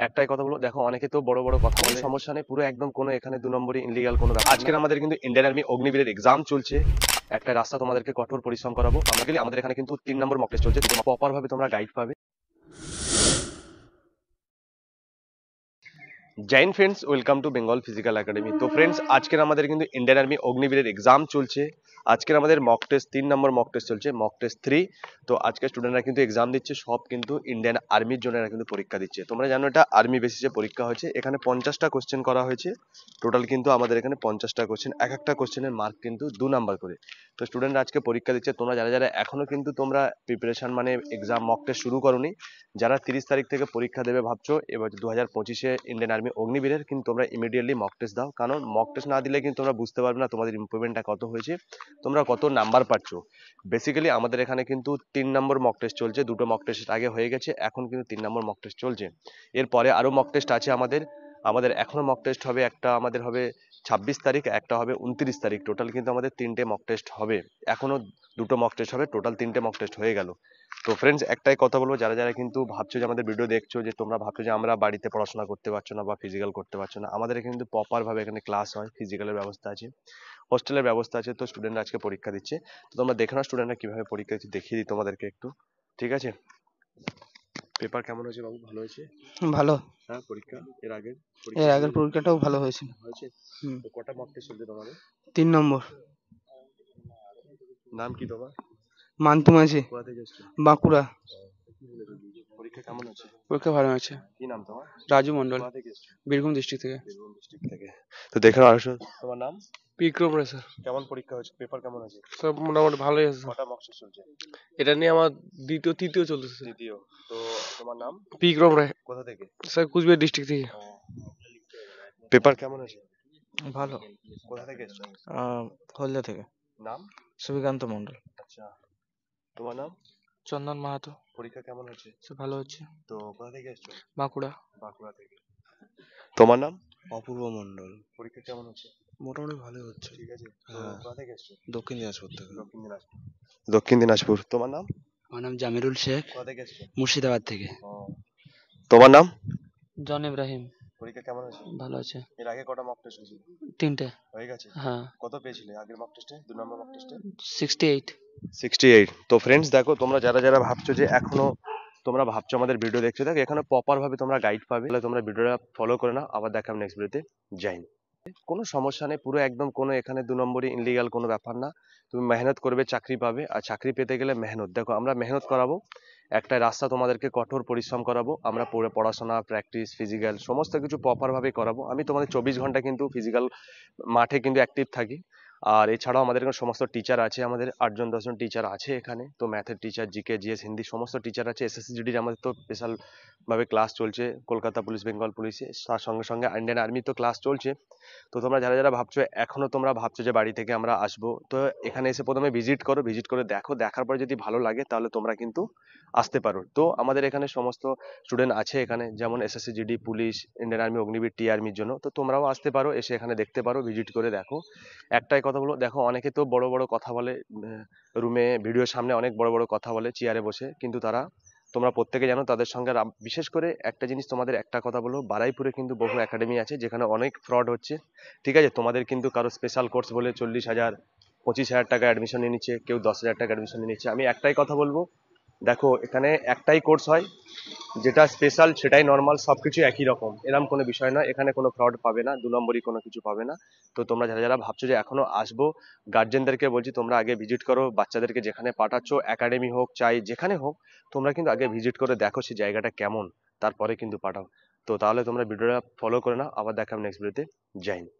একটাই কথা বলবো, দেখো অনেকে তো বড় বড় কথা বলে, সমস্যা নেই, পুরো একদম কোনো এখানে দু নম্বরই ইনলিগাল কোনো ব্যাপার। আজকের আমাদের কিন্তু ইন্ডিয়ান আর্মি অগ্নিবীরের এক্সাম চলছে। একটা রাস্তা তোমাদেরকে কঠোর পরিশ্রম করাবো আমাদের এখানে কিন্তু 3 নম্বর মক টেস্ট চলছে, প্রপার ভাবে তোমরা গাইড পাবে। Jain friends, welcome to Bengal physical academy. তো ফ্রেন্ডস, আজকের আমাদের কিন্তু ইন্ডিয়ান আর্মি অগ্নিবীরের এক্সাম চলছে। আজকের আমাদের মক টেস্ট 3 নম্বর মক টেস্ট চলছে, মক টেস্ট 3। তো আজকে স্টুডেন্টরা কিন্তু এক্সাম দিচ্ছে, সব কিন্তু ইন্ডিয়ান আর্মির জন্য এরা কিন্তু পরীক্ষা দিচ্ছে। তোমরা জানো এটা আর্মি বেসিসে পরীক্ষা হয়েছে। এখানে 50টা কোশ্চেন করা হয়েছে টোটাল, কিন্তু আমাদের এখানে 50টা কোশ্চেন, এক একটা কোশ্চেনের মার্ক কিন্তু 2 নাম্বার করে। তো স্টুডেন্টরা আজকে পরীক্ষা দিচ্ছে। তোমরা যারা যারা এখনো কিন্তু তোমরা প্রিপারেশন মানে এক্সাম মক টেস্ট শুরু করোনি, যারা 30 তারিখ থেকে পরীক্ষা দেবে ভাবছো এবার 2025-এ ইন্ডিয়ান আর্মি অগ্নিবীরের, কিন্তু তোমরা ইমিডিয়েটলি মক টেস্ট দাও। কারণ মক টেস্ট না দিলে কিন্তু তোমরা বুঝতে পারবে না তোমাদের ইমপ্রুভমেন্টটা কত হয়েছে, তোমরা কত নাম্বার পাচ্ছ। বেসিক্যালি আমাদের এখানে কিন্তু 3 নম্বর মক টেস্ট চলছে, দুটো মক টেস্ট আগে হয়ে গেছে, এখন কিন্তু 3 নম্বর মক টেস্ট চলছে। এরপরে আরো মক টেস্ট আছে আমাদের। আমাদের এখনো মক টেস্ট হবে, একটা আমাদের হবে 26 তারিখ, একটা হবে 29 তারিখ। টোটাল কিন্তু আমাদের 3টে মক টেস্ট হবে। এখনো দুটো মক টেস্ট হবে, টোটাল 3টে মক টেস্ট হয়ে গেল। তো ফ্রেন্ডস, একটাই কথা বলবো, যারা যারা কিন্তু ভাবছো যে আমাদের ভিডিও দেখছো, যে তোমরা ভাবছো যে আমরা বাড়িতে পড়াশোনা করতে পারছো না বা ফিজিক্যাল করতে পারছো না, আমাদের কিন্তু প্রপার ভাবে এখানে ক্লাস হয়, ফিজিক্যালের ব্যবস্থা আছে, হোস্টেলের ব্যবস্থা আছে। তো স্টুডেন্টরা আজকে পরীক্ষা দিচ্ছে, তো তোমরা দেখে নাও স্টুডেন্টরা কিভাবে পরীক্ষা দিচ্ছে, দেখিয়ে দিই তোমাদেরকে একটু। ঠিক আছে, পেপার কেমন হয়েছে বাবু? ভালো হয়েছে? ভালো। হ্যাঁ, পরীক্ষা এর আগের এর পরীক্ষা আগের পরীক্ষাটাও ভালো হয়েছিল। হয়েছে। হুম। তো কটা মক টেস্ট চলছে তোমাদের? 3 নম্বর। নাম কি তোমার? মান্তু মাঝি, কোথা থেকে এসছো? বাঁকুড়া। পরীক্ষা কেমন হচ্ছে? পরীক্ষা ভালো হয়েছে। কি নাম তোমার? রাজু মন্ডল, কোথা থেকে এসছো? বীরভূম ডিস্ট্রিক্ট থেকে। বীরভূম ডিস্ট্রিক্ট থেকে। তো দেখে নাও আসো। তোমার নাম? বিক্রম রে স্যার। কেমন পরীক্ষা হয়েছে? পেপার কেমন আছে? সব মোটামুটি ভালোই আছে স্যার। কটা মক টেস্ট চলছে? এটা নিয়ে আমার তৃতীয় চলতেছে। দ্বিতীয়। তো তোমার নাম? বিক্রম রে কোথা থেকে? স্যার, কুচবিহার ডিস্ট্রিক্ট থেকে। পেপার কেমন আছে? ভালো। কোথা থেকে এসছো? হলদিয়া থেকে। নাম? সুবিকান্ত মন্ডল। আচ্ছা, তোমার নাম? চন্দন মাহাতো। পরীক্ষা কেমন হচ্ছে? স্যার ভালো হচ্ছে। তো কোথা থেকে এসছো? বাঁকুড়া। বাঁকুড়া থেকে। তোমার নাম? অপূর্ব মন্ডল। পরীক্ষা কেমন হচ্ছে? মোটামুটি ভালোই হচ্ছে। ঠিক আছে। তো হ্যাঁ, কোথা থেকে এসছো? দক্ষিণ দিনাজপুর থেকে। দক্ষিণ দিনাজপুর। দক্ষিণ দিনাজপুর। তোমার নাম? আমার নাম জামিরুল শেখ, কোথা থেকে এসছো? মুর্শিদাবাদ থেকে। ও, তোমার নাম? জন ইব্রাহিম। পরীক্ষা কেমন হয়েছে? ভালো আছে। এর আগে কটা মক টেস্ট হয়েছিল? 3টে। হয়ে গেছে। হ্যাঁ। কত পেয়েছিলে আগের মক টেস্টে, 2 নম্বর মক টেস্টে? 68। 68। তো ফ্রেন্ডস দেখো, তোমরা যারা যারা ভাবছো যে এখনো তোমরা ভাবছো আমাদের ভিডিও দেখছো, দেখো এখানে প্রপার ভাবে তোমরা গাইড পাবে, তাহলে তোমরা ভিডিওটা ফলো করে নাও। আবার দেখাম নেক্সট ভিডিওতে। জয় হিন্দ। কোনো সমস্যা নেই, পুরো একদম কোনো এখানে 2 নম্বরই ইনলিগাল কোনো ব্যাপার না। তুমি মেহনত করবে, চাকরি পাবে। আর চাকরি পেতে গেলে মেহনত, দেখো আমরা মেহনত করাবো, একটা রাস্তা তোমাদেরকে কঠোর পরিশ্রম করাবো। আমরা পড়াশোনা, প্র্যাকটিস, ফিজিক্যাল সমস্ত কিছু প্রপার ভাবে করাবো। আমি তোমাদের 24 ঘন্টা কিন্তু ফিজিক্যাল মাঠে কিন্তু অ্যাক্টিভ থাকি। আর এছাড়াও আমাদের এখানে সমস্ত টিচার আছে, আমাদের 8 জন 10 জন টিচার আছে এখানে। তো ম্যাথের টিচার, জিকে, জিএস, হিন্দি সমস্ত টিচার আছে। এসএসসি জিডির আমাদের তো স্পেশাল ভাবে ক্লাস চলছে, কলকাতা পুলিশ, বেঙ্গল পুলিশে, তার সঙ্গে সঙ্গে ইন্ডিয়ান আর্মি তো ক্লাস চলছে। তো তোমরা যারা যারা ভাবছো এখনো তোমরা ভাবছো যে বাড়ি থেকে আমরা আসবো, তো এখানে এসে প্রথমে ভিজিট করো, ভিজিট করে দেখো, দেখার পরে যদি ভালো লাগে তাহলে তোমরা কিন্তু আসতে পারো। তো আমাদের এখানে সমস্ত স্টুডেন্ট আছে এখানে, যেমন SSC GD, police, Indian army Agniveer, টি আর্মির জন্য। তো তোমরাও আসতে পারো, এসে এখানে দেখতে পারো, ভিজিট করে দেখো। একটাই কথা বলো, দেখো অনেকে তো বড় বড় কথা বলে, রুমে ভিডিওর সামনে অনেক বড় বড় কথা বলে চেয়ারে বসে, কিন্তু তারা, তোমরা প্রত্যেকে জানো তাদের সঙ্গে বিশেষ করে একটা জিনিস তোমাদের একটা কথা বলো, বারাইপুরে কিন্তু বহু একাডেমি আছে যেখানে অনেক ফ্রড হচ্ছে। ঠিক আছে, তোমাদের কিন্তু কারো স্পেশাল কোর্স বলে 40,000 25,000 টাকা অ্যাডমিশন নিয়ে নিচ্ছে, কেউ 10,000 টাকা অ্যাডমিশন নিয়ে নিচ্ছে। আমি একটাই কথা বলবো, দেখো এখানে একটাই কোর্স হয়, যেটা স্পেশাল সেটাই নর্মাল, সবকিছু একই রকম, এরকম কোনো বিষয় না। এখানে কোনো ফ্রড পাবে না, 2 নম্বরই কোনো কিছু পাবে না। তো তোমরা যারা যারা ভাবছো যে এখনো আসবো, গার্জেনদেরকে বলছি তোমরা আগে ভিজিট করো, বাচ্চাদেরকে যেখানে পাঠাচ্ছ, একাডেমি হোক চাই যেখানে হোক, তোমরা কিন্তু আগে ভিজিট করে দেখো সেই জায়গাটা কেমন, তারপরে কিন্তু পাঠাও। তো তাহলে তোমরা ভিডিওটা ফলো করে নাও। আবার দেখাম নেক্সট ভিডিওতে। জয় হিন্দ।